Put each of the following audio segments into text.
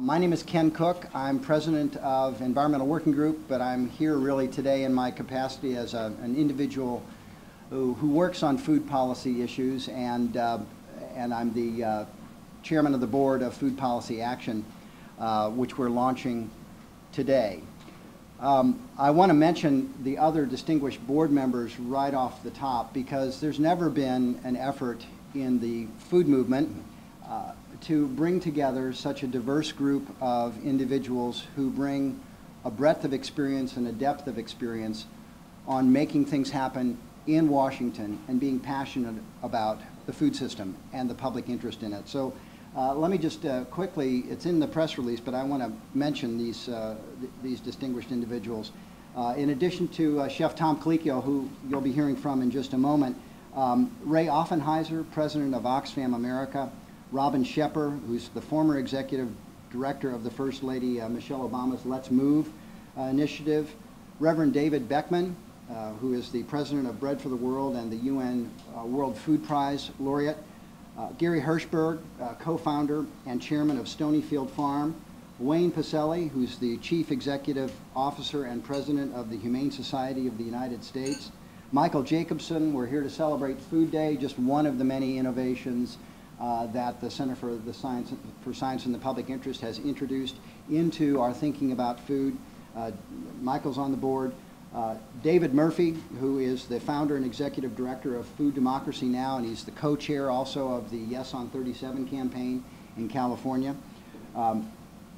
My name is Ken Cook. I'm president of Environmental Working Group, but I'm here really today in my capacity as an individual who works on food policy issues, and I'm the chairman of the board of Food Policy Action, which we're launching today. I want to mention the other distinguished board members right off the top, because there's never been an effort in the food movement to bring together such a diverse group of individuals who bring a breadth of experience and a depth of experience on making things happen in Washington and being passionate about the food system and the public interest in it. So let me just quickly, it's in the press release, but I want to mention these distinguished individuals. In addition to Chef Tom Colicchio, who you'll be hearing from in just a moment, Ray Offenheiser, president of Oxfam America, Robin Shepper, who's the former executive director of the First Lady Michelle Obama's Let's Move initiative, Reverend David Beckman, who is the president of Bread for the World and the UN World Food Prize laureate, Gary Hirschberg, co-founder and chairman of Stonyfield Farm, Wayne Pacelli, who's the chief executive officer and president of the Humane Society of the United States, Michael Jacobson. We're here to celebrate Food Day, just one of the many innovations that the Center for Science and the Public Interest has introduced into our thinking about food. Michael's on the board. David Murphy, who is the founder and executive director of Food Democracy Now!, and he's the co-chair also of the Yes on 37 campaign in California.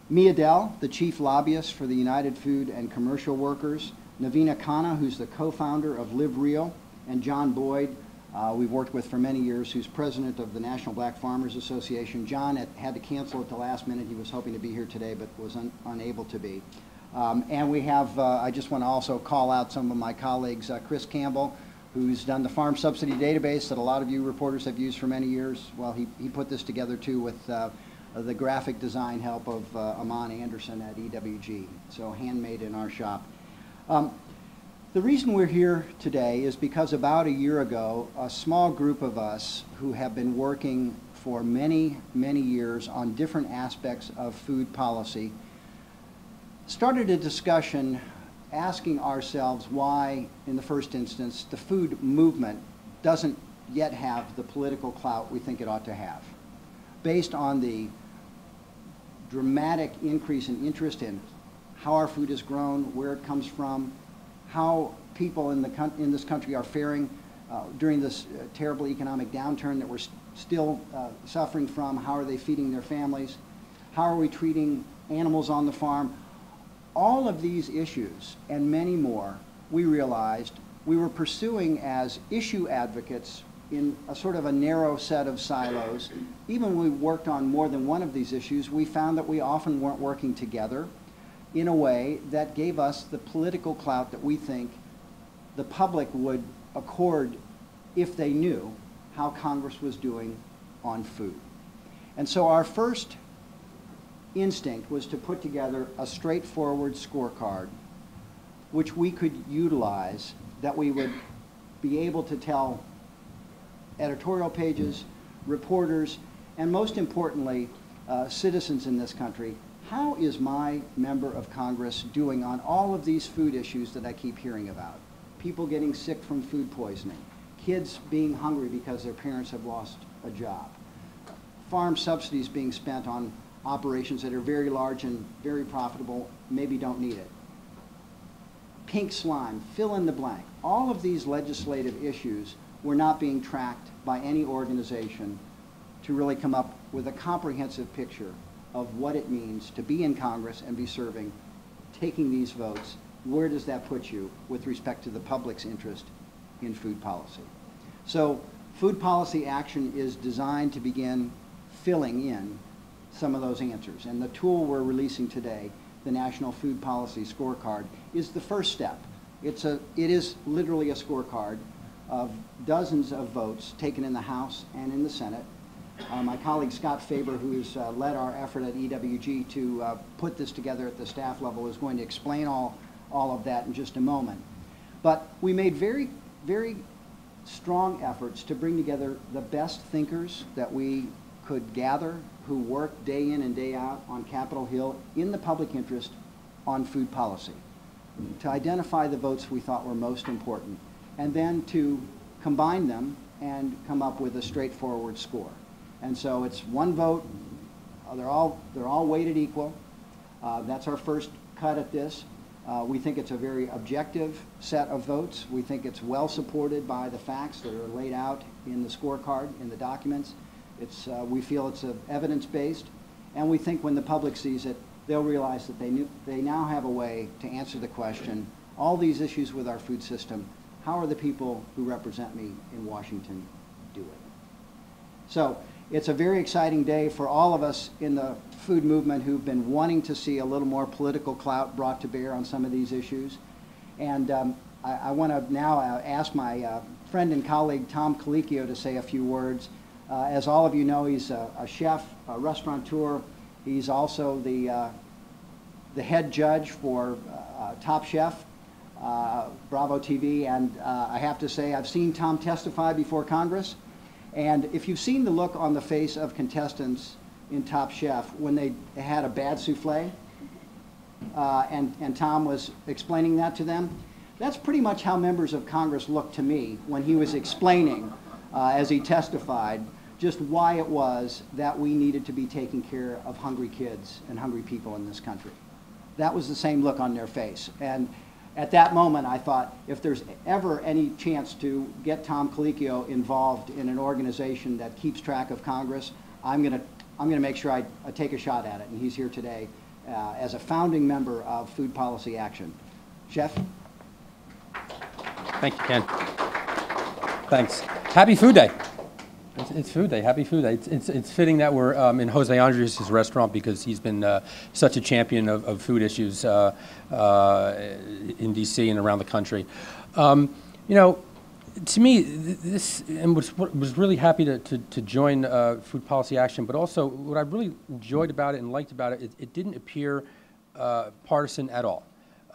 Mia Dell, the chief lobbyist for the United Food and Commercial Workers. Navina Khanna, who's the co-founder of Live Real, and John Boyd, we've worked with for many years, who's president of the National Black Farmers Association. John had to cancel at the last minute. He was hoping to be here today, but was unable to be. And we have, I just want to also call out some of my colleagues, Chris Campbell, who's done the farm subsidy database that a lot of you reporters have used for many years. Well, he put this together too with the graphic design help of Amon Anderson at EWG, so handmade in our shop. The reason we're here today is because about a year ago, a small group of us who have been working for many, many years on different aspects of food policy started a discussion asking ourselves why, in the first instance, the food movement doesn't yet have the political clout we think it ought to have, based on the dramatic increase in interest in how our food is grown, where it comes from, how people in this country are faring during this terrible economic downturn that we're still suffering from. How are they feeding their families? How are we treating animals on the farm? All of these issues and many more, we realized we were pursuing as issue advocates in a sort of a narrow set of silos. Even when we worked on more than one of these issues, we found that we often weren't working together in a way that gave us the political clout that we think the public would accord if they knew how Congress was doing on food. And so our first instinct was to put together a straightforward scorecard which we could utilize, that we would be able to tell editorial pages, reporters, and most importantly, citizens in this country, how is my member of Congress doing on all of these food issues that I keep hearing about? People getting sick from food poisoning, kids being hungry because their parents have lost a job, farm subsidies being spent on operations that are very large and very profitable, maybe don't need it. Pink slime, fill in the blank. All of these legislative issues were not being tracked by any organization to really come up with a comprehensive picture of what it means to be in Congress and be serving, taking these votes. Where does that put you with respect to the public's interest in food policy? So Food Policy Action is designed to begin filling in some of those answers. And the tool we're releasing today, the National Food Policy Scorecard, is the first step. It is literally a scorecard of dozens of votes taken in the House and in the Senate. My colleague Scott Faber, who's led our effort at EWG to put this together at the staff level, is going to explain all of that in just a moment. But we made very, very strong efforts to bring together the best thinkers that we could gather, who work day in and day out on Capitol Hill in the public interest on food policy, to identify the votes we thought were most important, and then to combine them and come up with a straightforward score. And so it's one vote. They're all weighted equal. That's our first cut at this. We think it's a very objective set of votes. We think it's well supported by the facts that are laid out in the scorecard, in the documents. We feel it's evidence-based, and we think when the public sees it, they'll realize that they now have a way to answer the question, all these issues with our food system, how are the people who represent me in Washington doing? So it's a very exciting day for all of us in the food movement who've been wanting to see a little more political clout brought to bear on some of these issues. And I want to now ask my friend and colleague Tom Colicchio to say a few words. As all of you know, he's a chef, a restaurateur. He's also the head judge for Top Chef, Bravo TV, and I have to say I've seen Tom testify before Congress, and if you've seen the look on the face of contestants in Top Chef when they had a bad souffle, and Tom was explaining that to them, that's pretty much how members of Congress looked to me when he was explaining, as he testified, just why it was that we needed to be taking care of hungry kids and hungry people in this country. That was the same look on their face. And at that moment, I thought, if there's ever any chance to get Tom Colicchio involved in an organization that keeps track of Congress, I'm going to make sure I take a shot at it. And he's here today as a founding member of Food Policy Action. Chef? Thank you, Ken. Thanks. Happy Food Day. It's Food Day. Happy Food Day. It's fitting that we're in Jose Andres' restaurant because he's been such a champion of food issues in D.C. and around the country. You know, to me, this and was really happy to join Food Policy Action, but also what I really enjoyed about it and liked about it, it didn't appear partisan at all.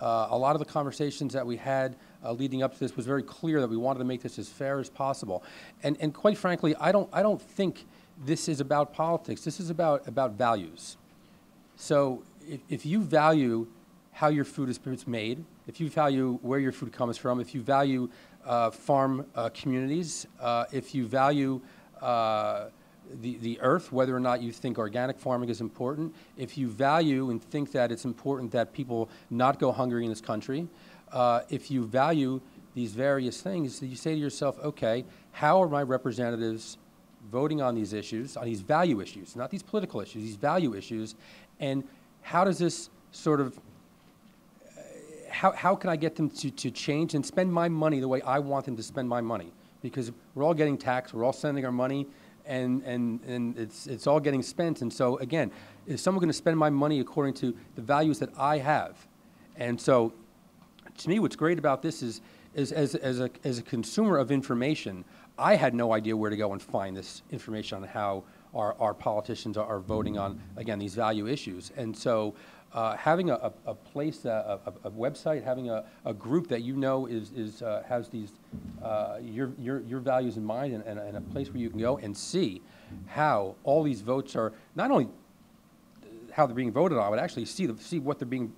A lot of the conversations that we had leading up to this was very clear that we wanted to make this as fair as possible. And quite frankly, I don't think this is about politics. This is about values. So if you value how your food is made, if you value where your food comes from, if you value farm communities, if you value the earth, whether or not you think organic farming is important, if you value and think that it's important that people not go hungry in this country, if you value these various things, you say to yourself, okay, how are my representatives voting on these issues, on these value issues, not these political issues, these value issues, and how does this sort of, how can I get them to change and spend my money the way I want them to spend my money? Because we're all getting taxed, we're all sending our money, and it's all getting spent. And so again, is someone going to spend my money according to the values that I have? And so to me, what's great about this is as a consumer of information, I had no idea where to go and find this information on how our politicians are voting on, again, these value issues. And so having a place, a website, having a group that you know has these your values in mind, and a place where you can go and see how all these votes are, not only how they're being voted on, but actually see what they're being,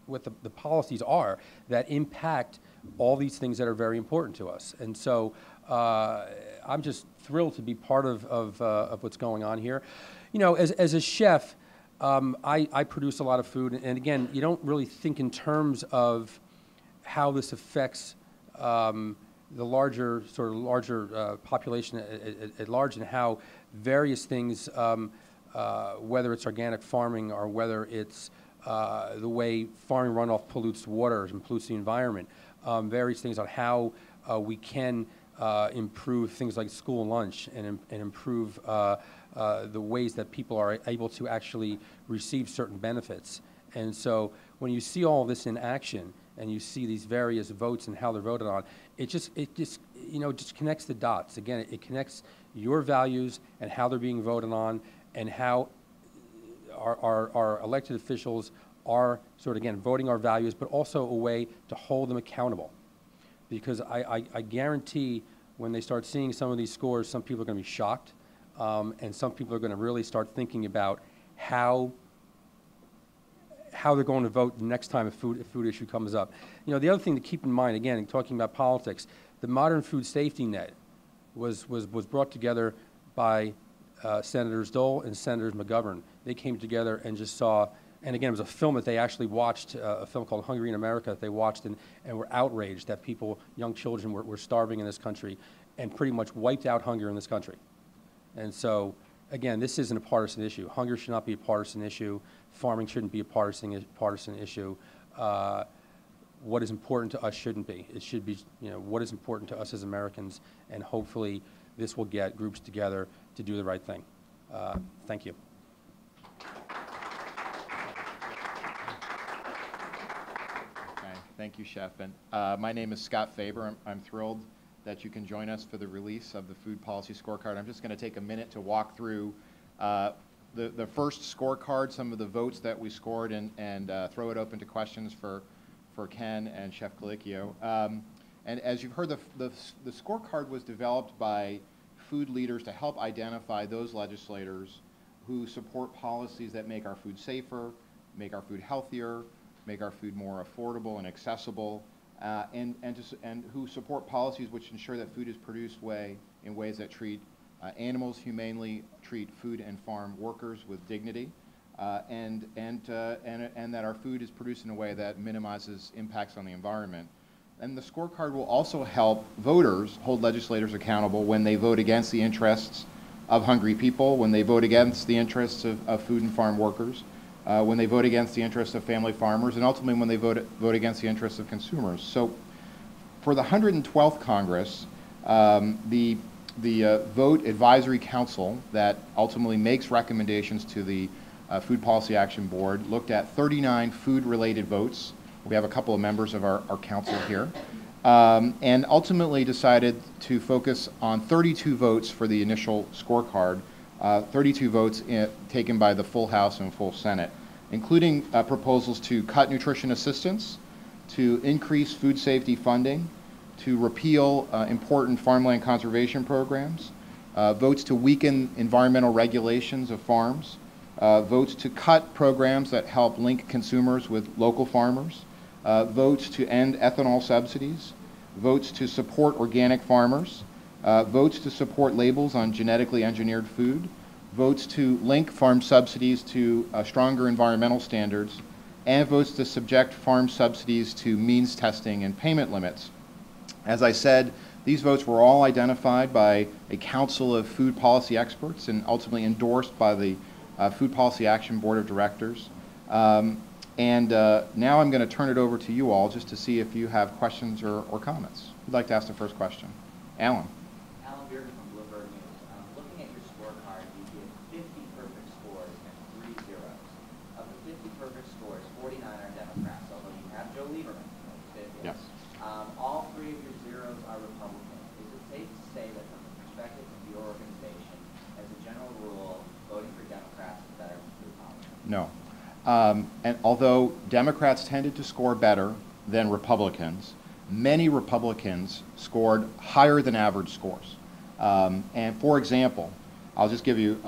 what the policies are that impact all these things that are very important to us. And so I'm just thrilled to be part of what's going on here. You know, as a chef, I produce a lot of food, and again, you don't really think in terms of how this affects the larger population at large, and how various things, whether it's organic farming or whether it's the way farming runoff pollutes water and pollutes the environment, various things on how we can improve things like school lunch and improve the ways that people are able to actually receive certain benefits. And so when you see all this in action and you see these various votes and how they're voted on, it just you know, just connects the dots. Again, it connects your values and how they're being voted on, and how our elected officials are sort of, again, voting our values, but also a way to hold them accountable. Because I guarantee when they start seeing some of these scores, some people are going to be shocked. and some people are going to really start thinking about how they're going to vote the next time a food issue comes up. You know, the other thing to keep in mind, again, talking about politics, the modern food safety net was brought together by Senators Dole and Senators McGovern. They came together and just saw, and again, it was a film that they actually watched, a film called Hungry in America that they watched and were outraged that people, young children, were starving in this country and pretty much wiped out hunger in this country. And so, again, this isn't a partisan issue. Hunger should not be a partisan issue. Farming shouldn't be a partisan issue. What is important to us shouldn't be. It should be, you know, what is important to us as Americans, and hopefully this will get groups together to do the right thing. Thank you. Okay, thank you, Chef. And my name is Scott Faber. I'm thrilled that you can join us for the release of the Food Policy Scorecard. I'm just going to take a minute to walk through the first scorecard, some of the votes that we scored, and throw it open to questions for Ken and Chef Colicchio. And as you've heard, the scorecard was developed by food leaders to help identify those legislators who support policies that make our food safer, make our food healthier, make our food more affordable and accessible, and who support policies which ensure that food is produced in ways that treat animals humanely, treat food and farm workers with dignity, and that our food is produced in a way that minimizes impacts on the environment. And the scorecard will also help voters hold legislators accountable when they vote against the interests of hungry people, when they vote against the interests of food and farm workers, when they vote against the interests of family farmers, and ultimately when they vote against the interests of consumers. So for the 112th Congress, the Vote Advisory Council that ultimately makes recommendations to the Food Policy Action Board looked at 39 food-related votes. We have a couple of members of our council here, and ultimately decided to focus on 32 votes for the initial scorecard, 32 votes taken by the full House and full Senate, including proposals to cut nutrition assistance, to increase food safety funding, to repeal important farmland conservation programs, votes to weaken environmental regulations of farms, votes to cut programs that help link consumers with local farmers, votes to end ethanol subsidies, votes to support organic farmers, votes to support labels on genetically engineered food, votes to link farm subsidies to stronger environmental standards, and votes to subject farm subsidies to means testing and payment limits. As I said, these votes were all identified by a council of food policy experts and ultimately endorsed by the Food Policy Action Board of Directors. Now I'm going to turn it over to you all just to see if you have questions or comments. Who'd like to ask the first question? Alan. Alan Bearden from Bloomberg News. Looking at your scorecard, you give 50 perfect scores and 3 zeros. Of the 50 perfect scores, 49 are Democrats, although you have Joe Lieberman. Yes. All 3 of your zeros are Republican. Is it safe to say that from the perspective of your organization, as a general rule, voting for Democrats is better for food policy? No. And although Democrats tended to score better than Republicans, many Republicans scored higher than average scores. And for example, I'll just give you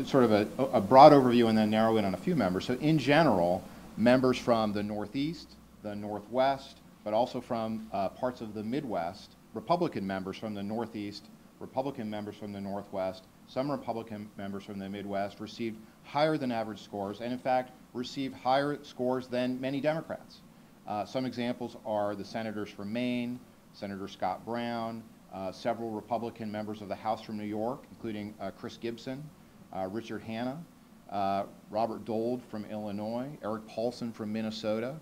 sort of a broad overview and then narrow in on a few members. So in general, members from the Northeast, the Northwest, but also from parts of the Midwest, Republican members from the Northeast, Republican members from the Northwest, some Republican members from the Midwest received higher than average scores, and in fact received higher scores than many Democrats. Some examples are the senators from Maine, Senator Scott Brown, several Republican members of the House from New York, including Chris Gibson, Richard Hanna, Robert Dole from Illinois, Eric Paulson from Minnesota,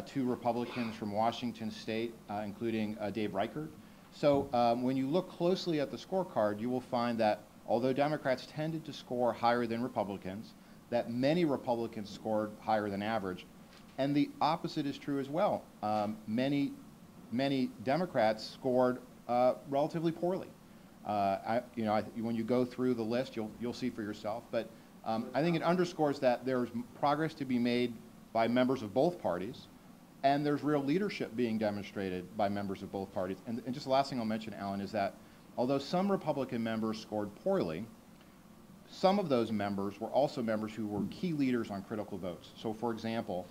2 Republicans from Washington State, including Dave Reichert. So when you look closely at the scorecard, you will find that although Democrats tended to score higher than Republicans, that many Republicans scored higher than average. And the opposite is true as well. Many Democrats scored relatively poorly. When you go through the list, you'll see for yourself. But I think it underscores that there's progress to be made by members of both parties, and there's real leadership being demonstrated by members of both parties. And just the last thing I'll mention, Alan, is that although some Republican members scored poorly, some of those members were also members who were key leaders on critical votes. So for example,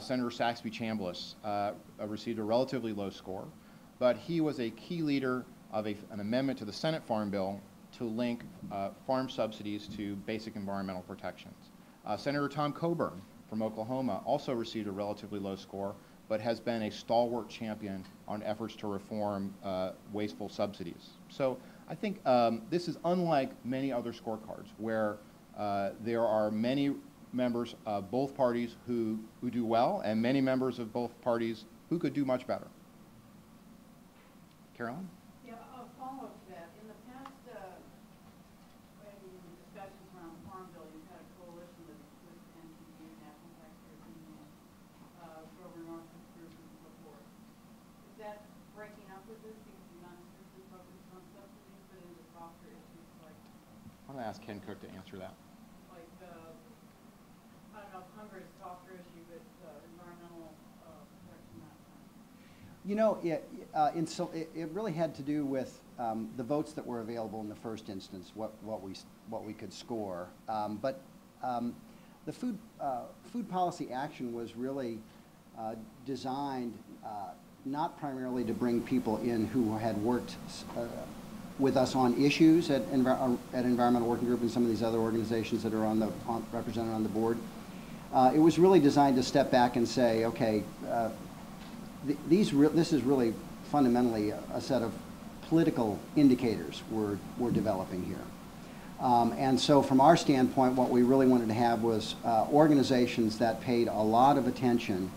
Senator Saxby Chambliss received a relatively low score, but he was a key leader of an amendment to the Senate Farm Bill to link farm subsidies to basic environmental protections. Senator Tom Coburn from Oklahoma also received a relatively low score, but has been a stalwart champion on efforts to reform wasteful subsidies. So I think this is unlike many other scorecards where there are many members of both parties who do well and many members of both parties who could do much better. Carolyn? Yeah, a follow-up to that. In the past, in discussions around the Farm Bill, you've had a coalition with NCG, National Taxpayers Union, Grover Northwood Group, and so forth. Is that breaking up with this because you're not strictly focused on subsidies, but into softer issues like? I'm going to ask Ken Cook to answer that. Like, I don't know if hunger is a softer issue, but environmental protection, that kind of. You know, it really had to do with the votes that were available in the first instance, what we could score. But the food policy action was really designed not primarily to bring people in who had worked with us on issues at Environmental Working Group and some of these other organizations that are represented on the board. It was really designed to step back and say, okay, this is really fundamentally a set of political indicators we're developing here. And so from our standpoint, what we really wanted to have was organizations that paid a lot of attention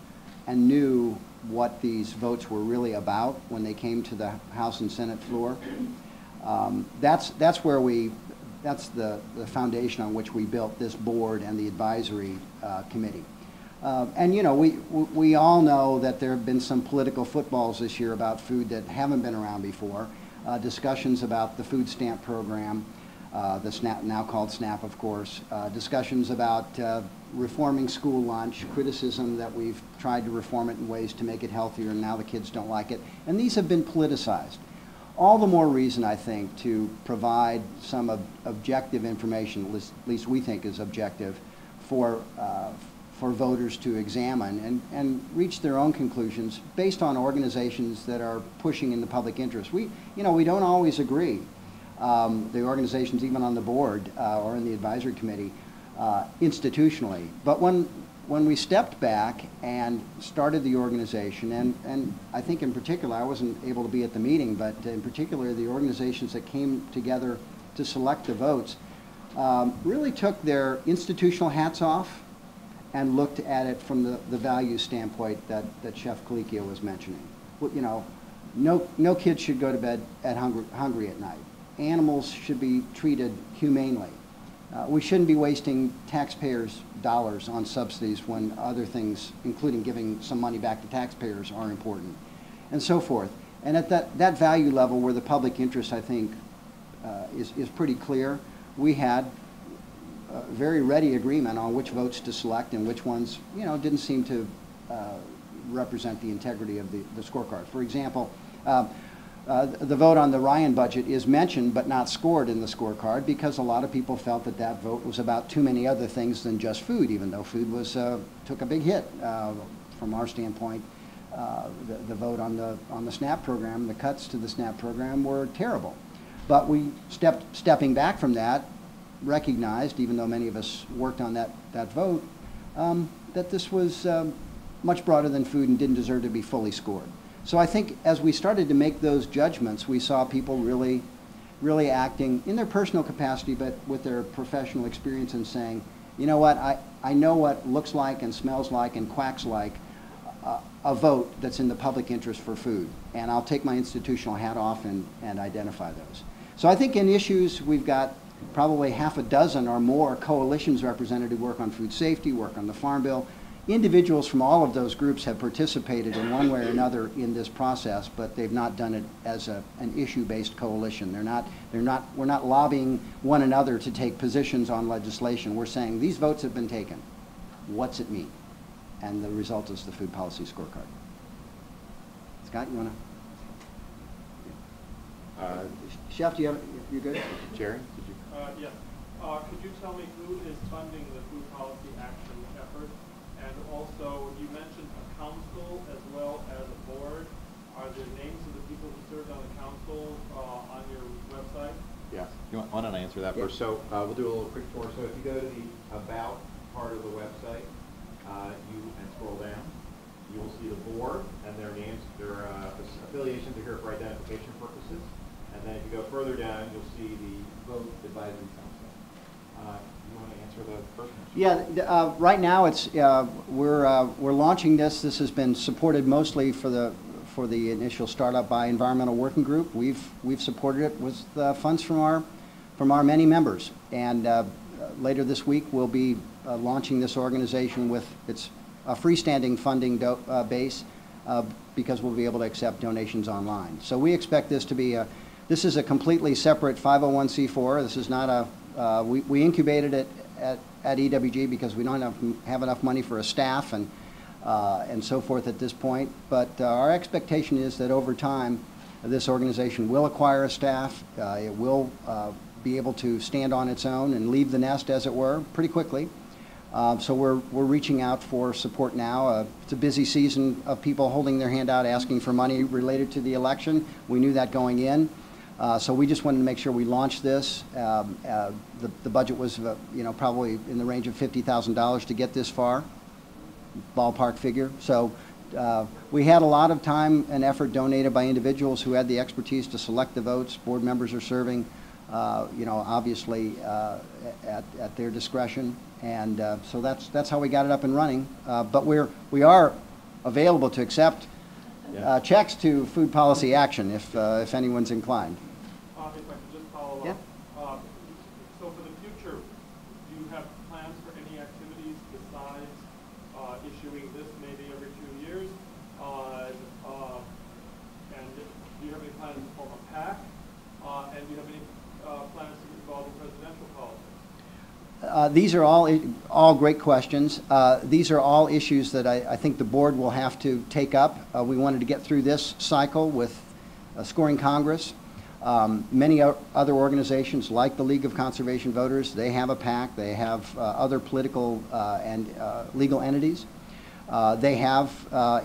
and knew what these votes were really about when they came to the House and Senate floor. That's the foundation on which we built this board and the advisory committee. And you know, we all know that there have been some political footballs this year about food that haven't been around before. Discussions about the food stamp program, the SNAP, now called SNAP, of course. Discussions about reforming school lunch, criticism that we've tried to reform it in ways to make it healthier and now the kids don't like it. And these have been politicized. All the more reason, I think, to provide some objective information, at least we think is objective, for voters to examine and reach their own conclusions based on organizations that are pushing in the public interest. We don't always agree, the organizations even on the board or in the advisory committee, institutionally. But when we stepped back and started the organization, and I think in particular, I wasn't able to be at the meeting, but in particular the organizations that came together to select the votes really took their institutional hats off and looked at it from the value standpoint that Chef Colicchio was mentioning. You know, no kid should go to bed hungry at night. Animals should be treated humanely. We shouldn't be wasting taxpayers' dollars on subsidies when other things, including giving some money back to taxpayers, are important, and so forth. And at that value level where the public interest, I think, is pretty clear, we had very ready agreement on which votes to select and which ones, you know, didn't seem to represent the integrity of the scorecard. For example, the vote on the Ryan budget is mentioned but not scored in the scorecard because a lot of people felt that vote was about too many other things than just food, even though food was took a big hit from our standpoint. The vote on the SNAP program, the cuts to the SNAP program were terrible. But we stepping back from that, recognized, even though many of us worked on that vote, that this was much broader than food and didn't deserve to be fully scored. So I think as we started to make those judgments, we saw people really acting in their personal capacity, but with their professional experience and saying, you know what, I know what looks like and smells like and quacks like a vote that's in the public interest for food, and I'll take my institutional hat off and identify those. So I think in issues we've got probably half a dozen or more coalitions represented who work on food safety, work on the Farm Bill. Individuals from all of those groups have participated in one way or another in this process, but they've not done it as an issue-based coalition. We're not lobbying one another to take positions on legislation. We're saying these votes have been taken. What's it mean? And the result is the food policy scorecard. Scott, you want to? Chef, you good? Jerry, did you? Yeah. Could you tell me who is funding the food policy action effort? And also, you mentioned a council as well as a board. Are there names of the people who served on the council on your website? Yes. Why don't I answer that first? So we'll do a little quick tour. So if you go to the About part of the website, and scroll down, you will see the board and their names. Their affiliations are here for identification purposes. And then if you go further down, you'll see the Vote Advisory Council. You want to answer the first question? Yeah, right now it's we're launching this. This has been supported mostly for the initial startup by Environmental Working Group. We've supported it with funds from our many members, and later this week we'll be launching this organization with its freestanding funding base because we'll be able to accept donations online. So we expect this to be this is a completely separate 501c4. This is not a we incubated it at EWG because we don't have enough money for a staff and so forth at this point. But our expectation is that over time, this organization will acquire a staff. It will be able to stand on its own and leave the nest, as it were, pretty quickly. So we're reaching out for support now. It's a busy season of people holding their hand out asking for money related to the election. We knew that going in. So we just wanted to make sure we launched this. The budget was, probably in the range of $50,000 to get this far, ballpark figure. So we had a lot of time and effort donated by individuals who had the expertise to select the votes. Board members are serving, obviously at their discretion, and so that's how we got it up and running. But we are available to accept checks to Food Policy Action if anyone's inclined. If I could just follow up. Yeah. So for the future, do you have plans for any activities besides issuing this maybe every 2 years? And do you have any plans to form a PAC? And do you have any plans to get involved in presidential politics? These are all great questions. These are all issues that I think the board will have to take up. We wanted to get through this cycle with scoring Congress. Many other organizations like the League of Conservation Voters, they have a PAC. They have other political and legal entities. They have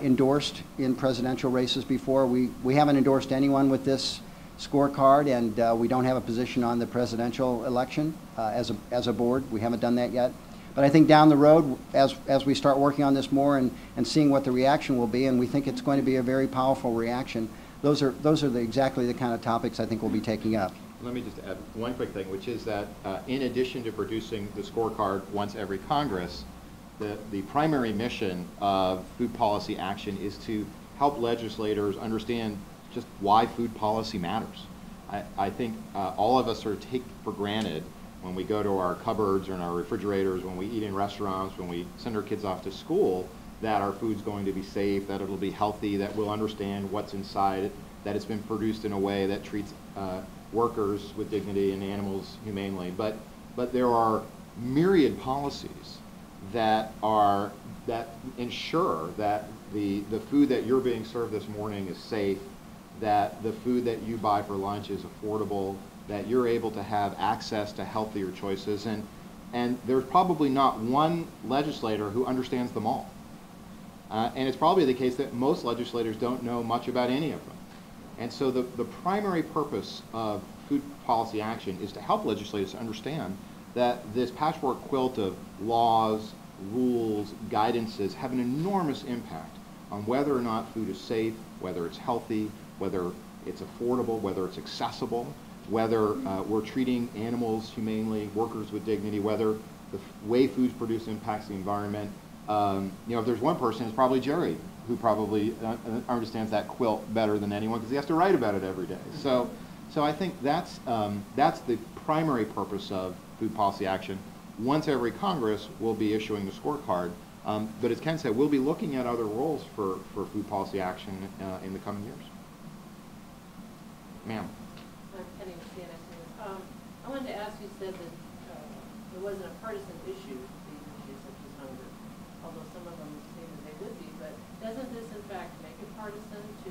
endorsed in presidential races before. We haven't endorsed anyone with this scorecard, and we don't have a position on the presidential election as a board. We haven't done that yet. But I think down the road, as we start working on this more and seeing what the reaction will be, and we think it's going to be a very powerful reaction, those are exactly the kind of topics I think we'll be taking up. Let me just add one quick thing, which is that in addition to producing the scorecard once every Congress, the primary mission of Food Policy Action is to help legislators understand just why food policy matters. I think all of us sort of take for granted when we go to our cupboards or in our refrigerators, when we eat in restaurants, when we send our kids off to school, that our food's going to be safe, that it'll be healthy, that we'll understand what's inside it, that it's been produced in a way that treats workers with dignity and animals humanely. But there are myriad policies that ensure that the food that you're being served this morning is safe, that the food that you buy for lunch is affordable, that you're able to have access to healthier choices, and there's probably not one legislator who understands them all. And it's probably the case that most legislators don't know much about any of them. And so the primary purpose of Food Policy Action is to help legislators understand that this patchwork quilt of laws, rules, guidances have an enormous impact on whether or not food is safe, whether it's healthy, whether it's affordable, whether it's accessible, whether we're treating animals humanely, workers with dignity, whether the way food's produced impacts the environment. If there's one person, it's probably Jerry, who probably understands that quilt better than anyone because he has to write about it every day. So I think that's the primary purpose of Food Policy Action. Once every Congress, we'll be issuing the scorecard. But as Ken said, we'll be looking at other roles for Food Policy Action in the coming years. Ma'am. I'm Penny with CNN News. I wanted to ask, you said that it wasn't a partisan issue, these issues such as hunger, although some of them seem that they would be, but doesn't this in fact make it partisan to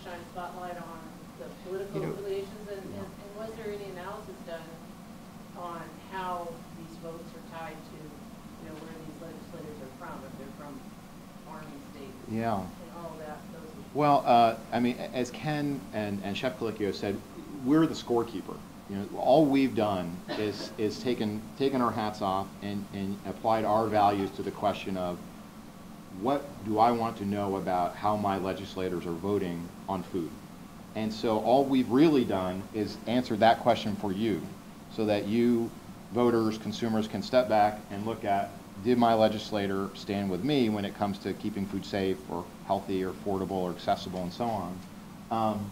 shine a spotlight on the political affiliations? And was there any analysis done Yeah. and all that, those issues? Well, I mean, as Ken and Chef Colicchio said, we're the scorekeeper. You know, all we've done is taken our hats off and applied our values to the question of what do I want to know about how my legislators are voting on food. And so all we've really done is answer that question for you so that you, voters, consumers, can step back and look at, did my legislator stand with me when it comes to keeping food safe or healthy or affordable or accessible and so on.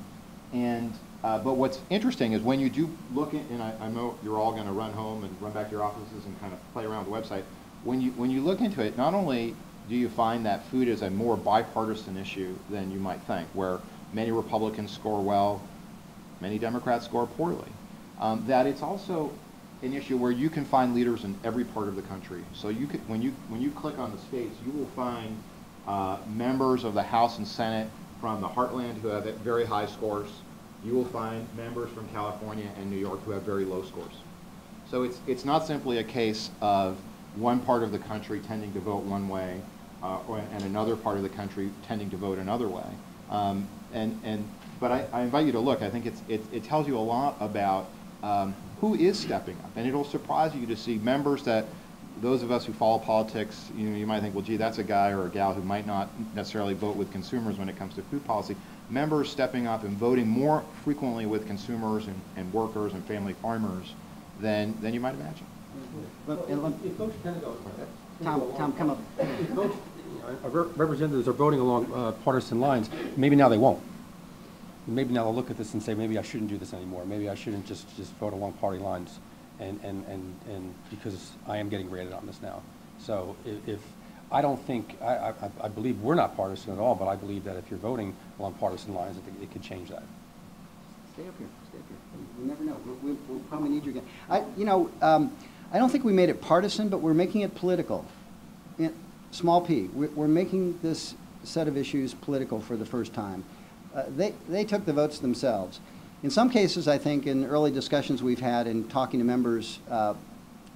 But what's interesting is when you do look at, and I know you're all going to run home and run back to your offices and kind of play around with the website, when you look into it, not only do you find that food is a more bipartisan issue than you might think, where many Republicans score well, many Democrats score poorly, that it's also an issue where you can find leaders in every part of the country. So you could, when you click on the states, you will find members of the House and Senate from the heartland who have very high scores. You will find members from California and New York who have very low scores. So it's not simply a case of one part of the country tending to vote one way and another part of the country tending to vote another way. But I invite you to look. I think it tells you a lot about who is stepping up, and it'll surprise you to see members that those of us who follow politics, you might think, well, gee, that's a guy or a gal who might not necessarily vote with consumers when it comes to food policy. Members stepping up and voting more frequently with consumers and workers and family farmers than you might imagine. If folks tend to go, Tom, come up. If folks, our representatives are voting along partisan lines, maybe now they won't. Maybe now they'll look at this and say, maybe I shouldn't do this anymore. Maybe I shouldn't just vote along party lines, and because I am getting rated on this now. So if I don't think, I believe we're not partisan at all, but I believe that if you're voting along partisan lines, it could change that. Stay up here. Stay up here. We never know. We'll probably need you again. I don't think we made it partisan, but we're making it political. Small p. We're making this set of issues political for the first time. They took the votes themselves. In some cases, I think, in early discussions we've had in talking to members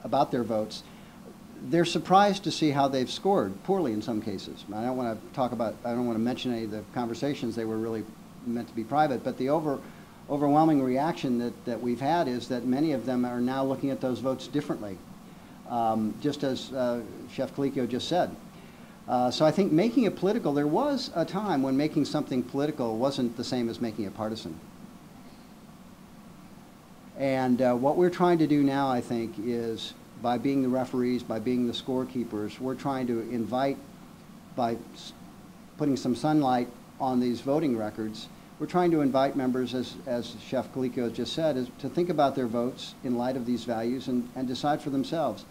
about their votes, they're surprised to see how they've scored poorly in some cases. I don't want to mention any of the conversations. They were really meant to be private, but the overwhelming reaction that we've had is that many of them are now looking at those votes differently, just as Chef Colicchio just said. So I think making it political, there was a time when making something political wasn't the same as making it partisan. And what we're trying to do now, I think, is by being the referees, by being the scorekeepers, we're trying to invite, by putting some sunlight on these voting records, we're trying to invite members, as Chef Colicchio just said, to think about their votes in light of these values and decide for themselves.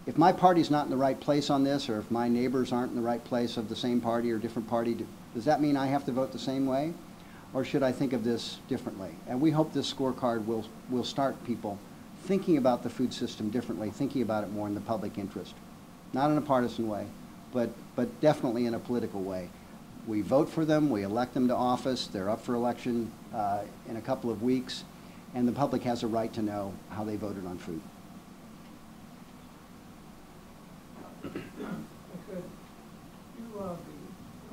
If my party's not in the right place on this, or if my neighbors aren't in the right place of the same party or different party, does that mean I have to vote the same way? Or should I think of this differently? And we hope this scorecard will start people thinking about the food system differently, thinking about it more in the public interest. Not in a partisan way, but definitely in a political way. We vote for them, we elect them to office, they're up for election in a couple of weeks, and the public has a right to know how they voted on food. Okay. You go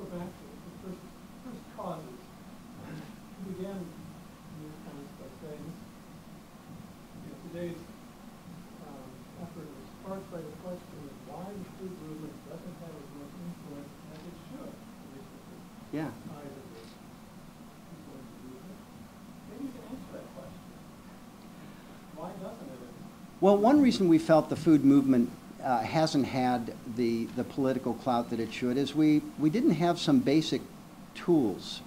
back to the first causes. You began your comments by saying today's effort is sparked by the question of why the food movement doesn't have as much influence as it should. Yeah. Maybe you can answer that question. Why doesn't it? Well, one reason we felt the food movement hasn't had the political clout that it should is we didn't have some basic tools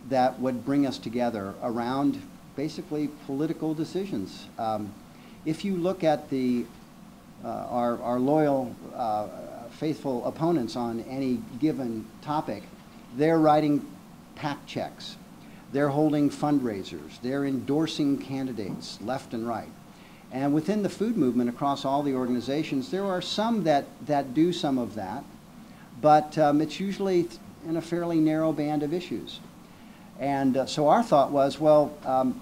that would bring us together around basically political decisions. If you look at our loyal, faithful opponents on any given topic, they're writing PAC checks, they're holding fundraisers, they're endorsing candidates left and right. And within the food movement across all the organizations, there are some that do some of that, but it's usually in a fairly narrow band of issues. And so our thought was, well,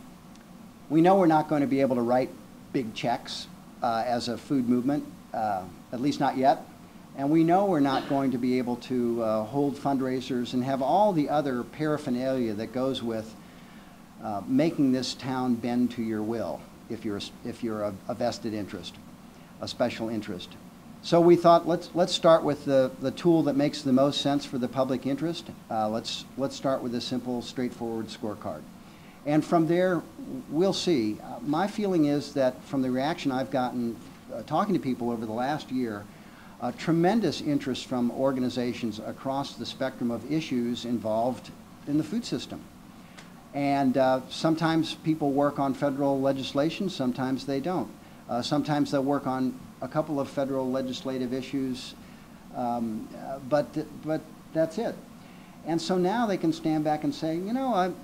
we know we're not going to be able to write big checks as a food movement, at least not yet, And we know we're not going to be able to hold fundraisers and have all the other paraphernalia that goes with making this town bend to your will if you're a vested interest, a special interest. So we thought let's start with the tool that makes the most sense for the public interest. Let's start with a simple, straightforward scorecard. And from there, we'll see. My feeling is that from the reaction I've gotten talking to people over the last year, tremendous interest from organizations across the spectrum of issues involved in the food system. And sometimes people work on federal legislation, sometimes they don't. Sometimes they'll work on a couple of federal legislative issues, but that's it. And so now they can stand back and say, you know,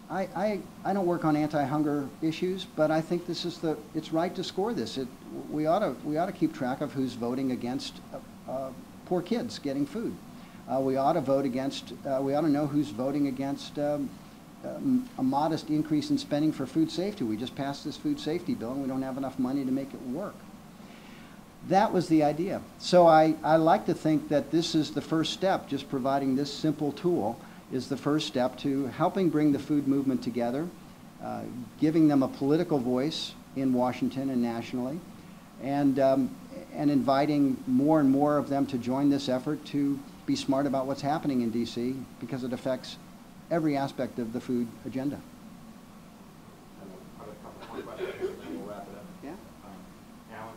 I don't work on anti-hunger issues, but I think it's right to score this. We ought to keep track of who's voting against poor kids getting food. We ought to vote against. We ought to know who's voting against a modest increase in spending for food safety. We just passed this food safety bill, and we don't have enough money to make it work. That was the idea. So I like to think that this is the first step. Just providing this simple tool is the first step to helping bring the food movement together, giving them a political voice in Washington and nationally, and inviting more and more of them to join this effort to be smart about what's happening in D.C. because it affects every aspect of the food agenda. I have a couple more questions, and then we'll wrap it up. Yeah. Alan,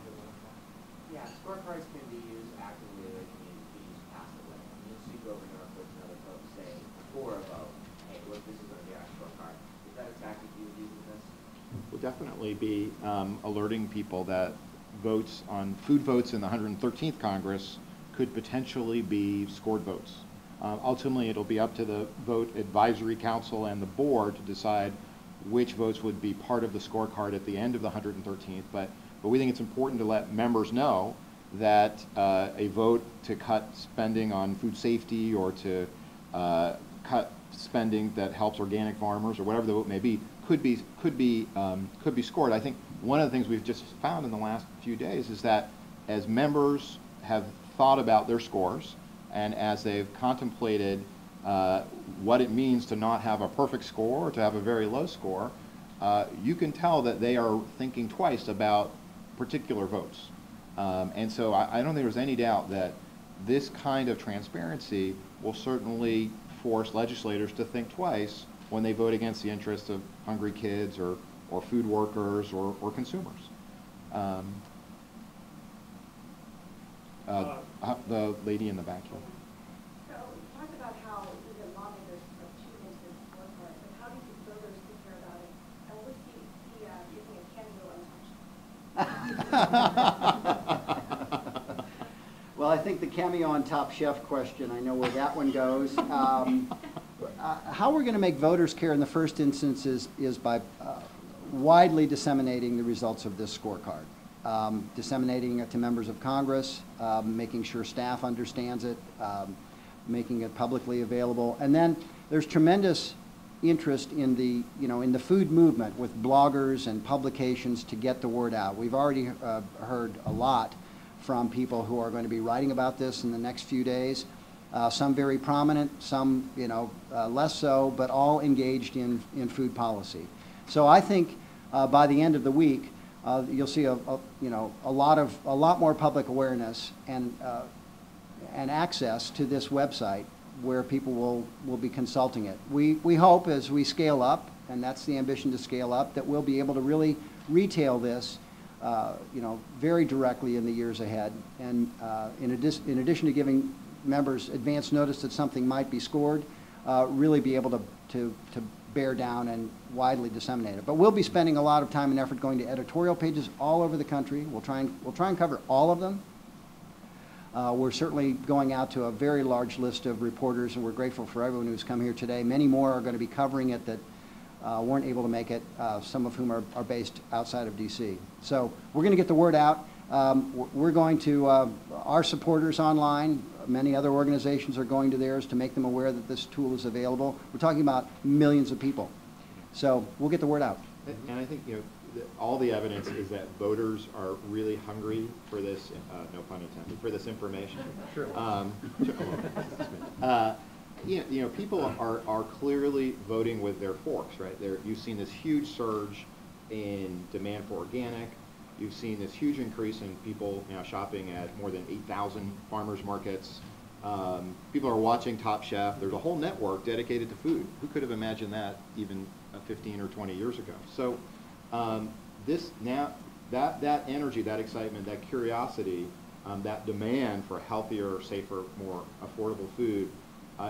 Yeah, scorecards can be used actively, they can be used passively. You'll see Grover Norquist and other folks say before a vote, hey, look, this is going to be our scorecard. Is that a tactic you would use in this? We'll definitely be alerting people that food votes in the 113th Congress could potentially be scored votes. Ultimately, it'll be up to the Vote Advisory Council and the board to decide which votes would be part of the scorecard at the end of the 113th, but we think it's important to let members know that a vote to cut spending on food safety or to cut spending that helps organic farmers or whatever the vote may be could be scored. I think one of the things we've just found in the last few days is that as members have thought about their scores and as they've contemplated what it means to not have a perfect score or to have a very low score, you can tell that they are thinking twice about particular votes. And so I don't think there's any doubt that this kind of transparency will certainly force legislators to think twice when they vote against the interests of hungry kids or food workers or consumers. The lady in the back here. So you talked about how the lawmakers are choosing to scorecard, but how do you think voters could care about it? And will this be using a cameo untouched? Well, I think the cameo on Top Chef question, I know where that one goes. How we're going to make voters care in the first instance is by widely disseminating the results of this scorecard. Disseminating it to members of Congress, making sure staff understands it, making it publicly available. And then there's tremendous interest in the food movement with bloggers and publications to get the word out. We've already heard a lot from people who are going to be writing about this in the next few days. Some very prominent, some less so, but all engaged in food policy. So I think by the end of the week, you'll see a lot more public awareness and access to this website where people will be consulting it. We hope as we scale up, and that's the ambition to scale up, that we'll be able to really retail this very directly in the years ahead. And in addition to giving members advance notice that something might be scored, really be able to bear down and widely disseminate it. But we'll be spending a lot of time and effort going to editorial pages all over the country. We'll try and cover all of them. We're certainly going out to a very large list of reporters, and we're grateful for everyone who's come here today. Many more are going to be covering it that weren't able to make it, some of whom are based outside of D.C. So we're going to get the word out. We're going to, our supporters online, many other organizations are going to theirs to make them aware that this tool is available. We're talking about millions of people. So we'll get the word out. And I think all the evidence is that voters are really hungry for this, no pun intended, for this information. Sure. People are clearly voting with their forks, right? You've seen this huge surge in demand for organic. You've seen this huge increase in people shopping at more than 8,000 farmers markets. People are watching Top Chef. There's a whole network dedicated to food. Who could have imagined that even 15 or 20 years ago? So that energy, that excitement, that curiosity, that demand for healthier, safer, more affordable food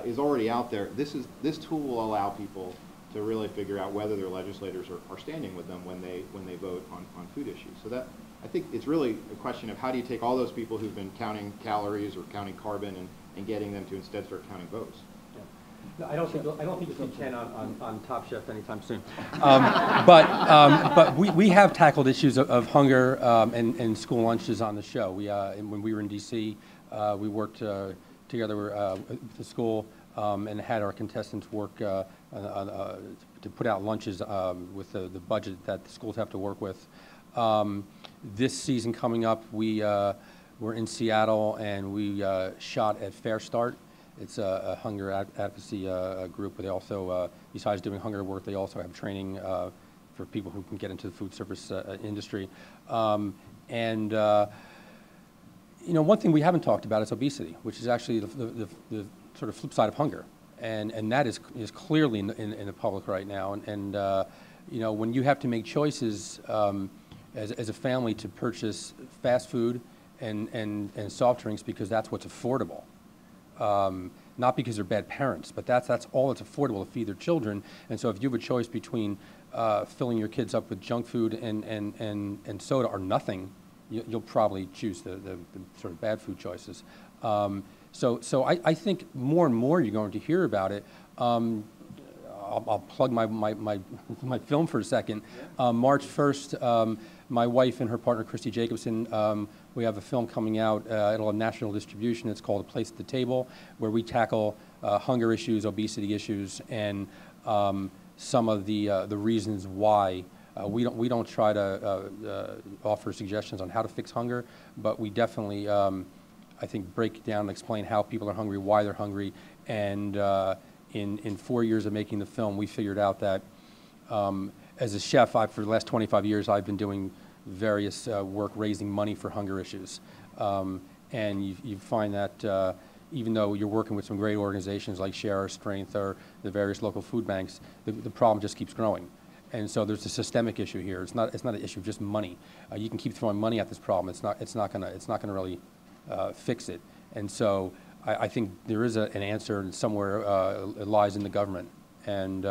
is already out there. This tool will allow people to really figure out whether their legislators are standing with them when they vote on food issues. So that, I think it's really a question of how do you take all those people who've been counting calories or counting carbon and getting them to instead start counting votes. No, I don't think you can on Top Chef anytime soon. But we have tackled issues of hunger and school lunches on the show. When we were in D.C., we worked together with the school and had our contestants work to put out lunches with the budget that the schools have to work with. This season coming up, we're in Seattle and we shot at Fair Start. It's a hunger advocacy group, but they also, besides doing hunger work, they also have training for people who can get into the food service industry. One thing we haven't talked about is obesity, which is actually the sort of flip side of hunger, and that is clearly in the public right now. When you have to make choices as a family to purchase fast food and soft drinks because that's what's affordable. Not because they're bad parents, but that's all that's affordable to feed their children. And so if you have a choice between filling your kids up with junk food and soda or nothing, you'll probably choose the sort of bad food choices. So I think more and more you're going to hear about it. I'll plug my film for a second. March 1st, my wife and her partner, Christy Jacobson, we have a film coming out. It'll have national distribution. It's called A Place at the Table, where we tackle hunger issues, obesity issues, and some of the reasons why. We don't try to offer suggestions on how to fix hunger, but we definitely, I think, break down and explain how people are hungry, why they're hungry, and in 4 years of making the film, we figured out that as a chef, for the last 25 years, I've been doing various work raising money for hunger issues. And you find that even though you're working with some great organizations like Share Our Strength or the various local food banks, the problem just keeps growing. And so there's a systemic issue here. It's not an issue of just money. You can keep throwing money at this problem. It's not gonna really fix it. And so I think there is an answer, and somewhere it lies in the government. And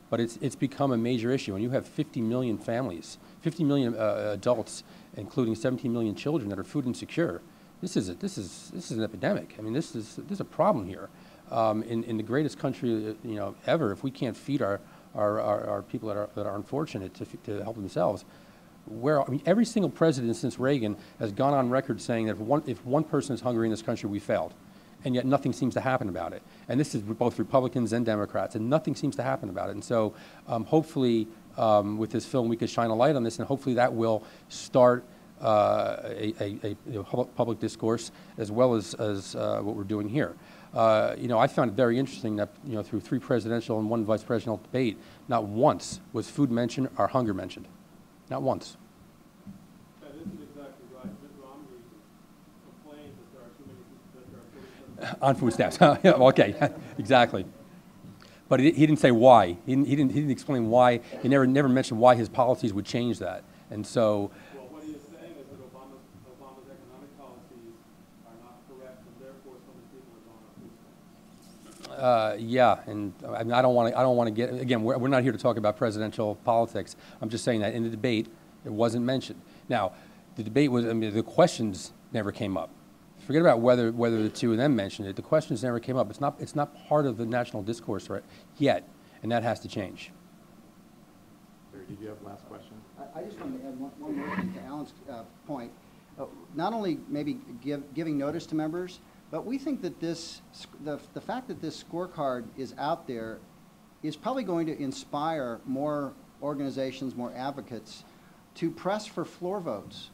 but it's become a major issue. And you have 50 million families, 50 million adults, including 17 million children that are food insecure. This is an epidemic. I mean, there's a problem here. In the greatest country ever, if we can't feed our people that are unfortunate to help themselves, every single president since Reagan has gone on record saying that if one person is hungry in this country, we failed. And yet nothing seems to happen about it. And this is both Republicans and Democrats, and nothing seems to happen about it. And so hopefully with this film we could shine a light on this, and hopefully that will start a public discourse as well as what we're doing here. I found it very interesting that through 3 presidential and 1 vice presidential debate, not once was food mentioned or hunger mentioned. Not once. That isn't exactly right. Mitt Romney complained that there are too many people that are on food stamps. Okay, exactly. But he didn't say why. He didn't explain why. He never mentioned why his policies would change that. And so. Well, what he is saying is that Obama's economic policies are not correct, and therefore so many people are going on food stamps. Yeah, and I mean, I don't want to get, again, we're not here to talk about presidential politics. I'm just saying that in the debate, it wasn't mentioned. Now, the debate was, I mean, the questions never came up. Forget about whether the 2 of them mentioned it. The questions never came up. It's not part of the national discourse yet, and that has to change. Sir, did you have the last question? I just wanted to add one more thing to Alan's point. Not only maybe giving notice to members, but we think that the fact that this scorecard is out there is probably going to inspire more organizations, more advocates to press for floor votes,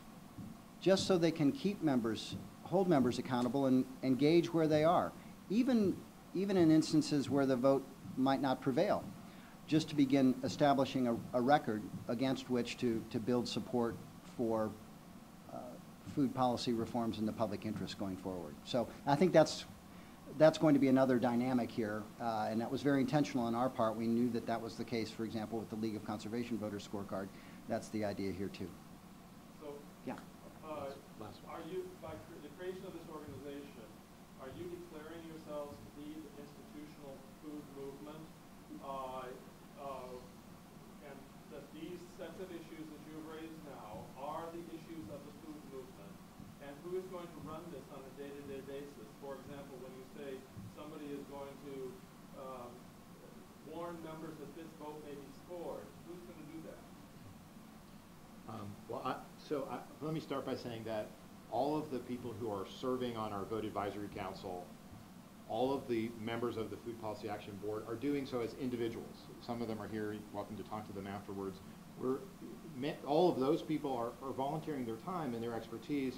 just so they can keep members, hold members accountable and engage where they are, even in instances where the vote might not prevail, just to begin establishing a record against which to build support for food policy reforms in the public interest going forward. So I think that's going to be another dynamic here, and that was very intentional on our part. We knew that that was the case, for example, with the League of Conservation Voters scorecard. That's the idea here too. So, yeah. Are you, by the creation of this organization, are you declaring yourselves to be the institutional food movement? And that these sets of issues that you've raised now are the issues of the food movement? And who is going to run this on a day-to-day basis? For example, when you say somebody is going to warn members that this vote may be scored, who's going to do that? Let me start by saying that all of the people who are serving on our Vote Advisory Council, all of the members of the Food Policy Action Board are doing so as individuals. Some of them are here. You're welcome to talk to them afterwards. All of those people are volunteering their time and their expertise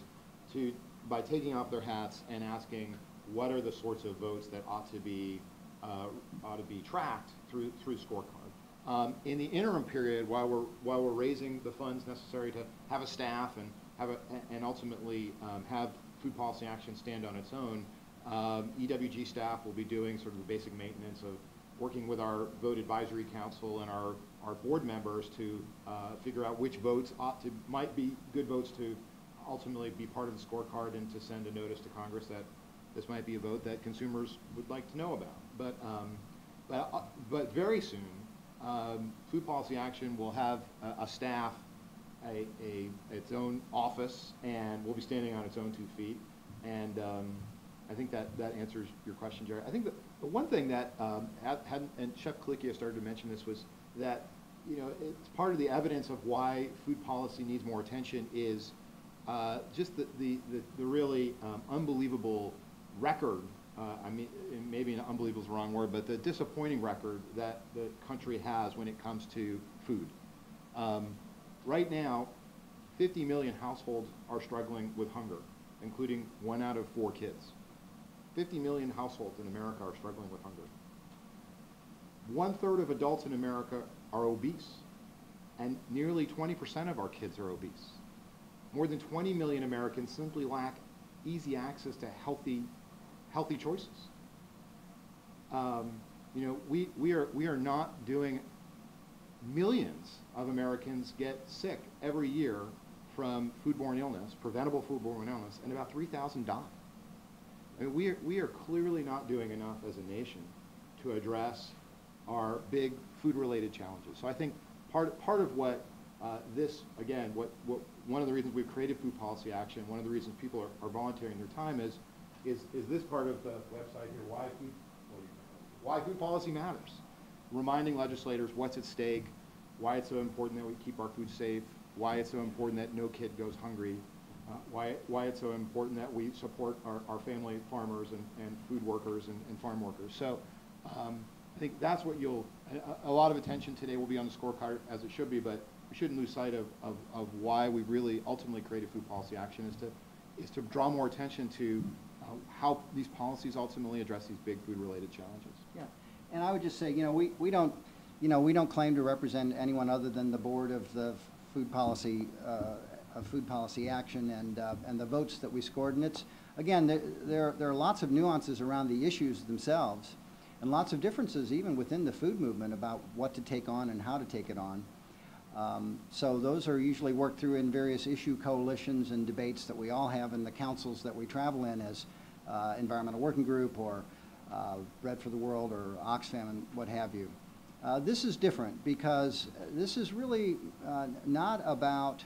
by taking off their hats and asking what are the sorts of votes that ought to be tracked through scorecard. In the interim period, while we're raising the funds necessary to have a staff and ultimately have Food Policy Action stand on its own, EWG staff will be doing sort of the basic maintenance of working with our Vote Advisory Council and our board members to figure out which votes might be good votes to ultimately be part of the scorecard and to send a notice to Congress that this might be a vote that consumers would like to know about. But very soon, Food Policy Action will have a staff, its own office, and will be standing on its own 2 feet. And I think that answers your question, Jerry. I think the one thing that and Chef Colicchio started to mention this, was that it's part of the evidence of why food policy needs more attention is just the really unbelievable record. I mean, maybe unbelievable is the wrong word, but the disappointing record that the country has when it comes to food. Right now, 50 million households are struggling with hunger, including 1 out of 4 kids. 50 million households in America are struggling with hunger. 1/3 of adults in America are obese, and nearly 20% of our kids are obese. More than 20 million Americans simply lack easy access to healthy choices. We are not doing. Millions of Americans get sick every year from foodborne illness, preventable foodborne illness, and about 3,000 die. I mean, we are clearly not doing enough as a nation to address our big food-related challenges. So I think part of what one of the reasons we've created Food Policy Action, one of the reasons people are volunteering their time is this part of the website here, why food policy matters. Reminding legislators what's at stake, why it's so important that we keep our food safe, why it's so important that no kid goes hungry, why it's so important that we support our family farmers and food workers and farm workers. So I think that's what a lot of attention today will be on the scorecard, as it should be, but we shouldn't lose sight of why we really ultimately created Food Policy Action, is to draw more attention to how these policies ultimately address these big food-related challenges. Yeah. And I would just say, we don't claim to represent anyone other than the board of the Food Policy Action and the votes that we scored. And it's, again, there are lots of nuances around the issues themselves, and lots of differences even within the food movement about what to take on and how to take it on. So those are usually worked through in various issue coalitions and debates that we all have in the councils that we travel in as Environmental Working Group or Bread for the World or Oxfam and what have you. This is different because this is really not about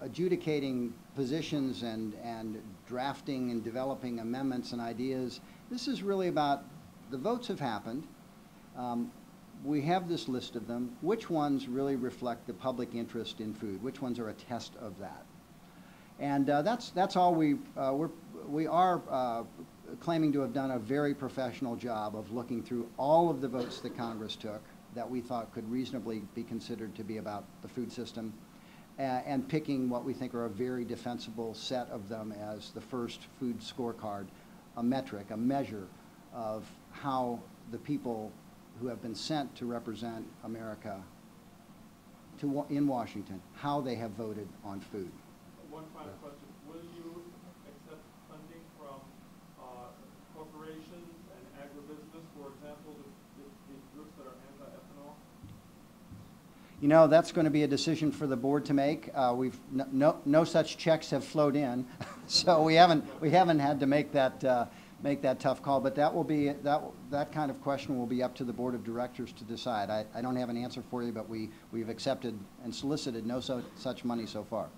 adjudicating positions and drafting and developing amendments and ideas. This is really about the votes have happened. We have this list of them. Which ones really reflect the public interest in food? Which ones are a test of that? And that's all we are claiming to have done a very professional job of looking through all of the votes that Congress took, that we thought could reasonably be considered to be about the food system, and picking what we think are a very defensible set of them as the first food scorecard, a metric, a measure of how the people who have been sent to represent America in Washington, how they have voted on food. One final question. Will you accept funding from corporations and agribusiness, for example, these groups that are anti-ethanol? You know, that's going to be a decision for the board to make. No such checks have flowed in, so we haven't had to make that tough call. But that will be that kind of question will be up to the board of directors to decide. I don't have an answer for you, but we've accepted and solicited no such money so far.